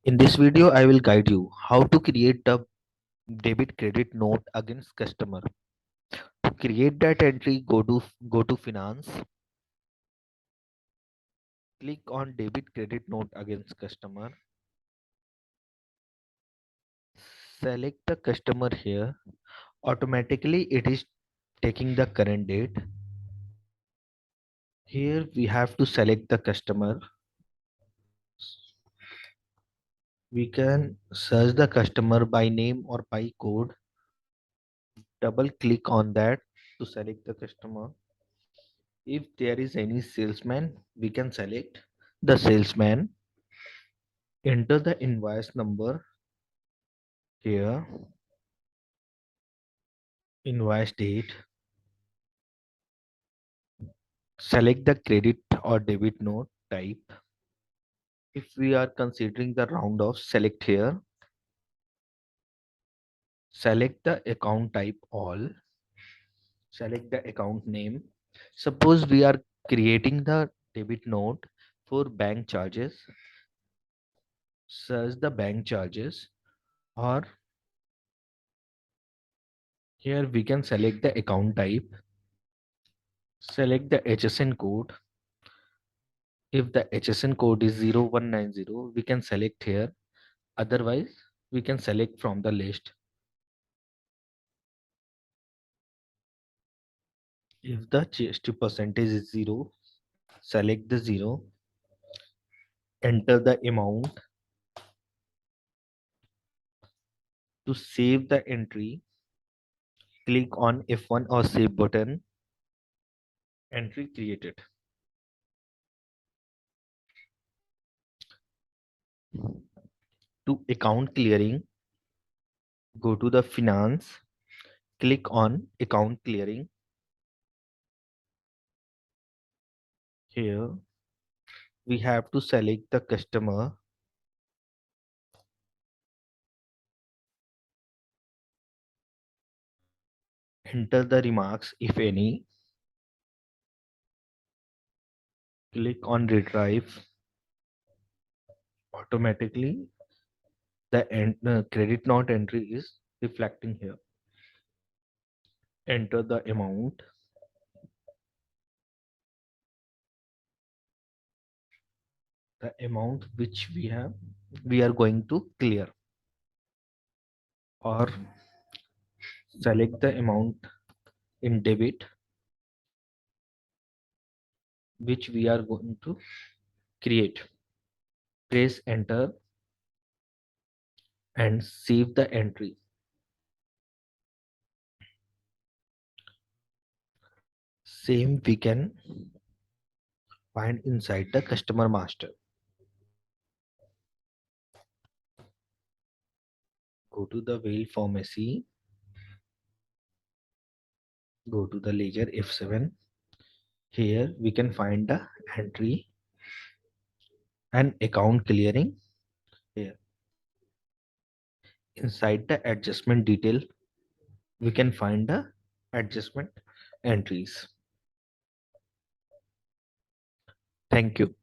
In this video, I will guide you how to create the debit credit note against customer. To create that entry, go to finance, click on debit credit note against customer, select the customer here. Automatically it is taking the current date. Here we have to select the customer. We can search the customer by name or by code. Double click on that to select the customer. If there is any salesman, we can select the salesman. Enter the invoice number here, invoice date, select the credit or debit note type. If we are considering the round off, select here, select the account type all, select the account name. Suppose we are creating the debit note for bank charges, search the bank charges, or here we can select the account type, select the HSN code. If the HSN code is 0190, we can select here. Otherwise, we can select from the list. If the GST percentage is 0, select the 0, enter the amount. To save the entry, click on F1 or save button. Entry created. To account clearing, go to the finance, click on account clearing. Here we have to select the customer, enter the remarks if any, click on retrieve. Automatically the credit note entry is reflecting here. Enter the amount, which we are going to clear, or select the amount in debit which we are going to create. Press enter and save the entry. Same we can find inside the customer master. Go to the whale pharmacy, go to the ledger F7. Here we can find the entry and account clearing. Here inside the adjustment detail, we can find the adjustment entries. Thank you.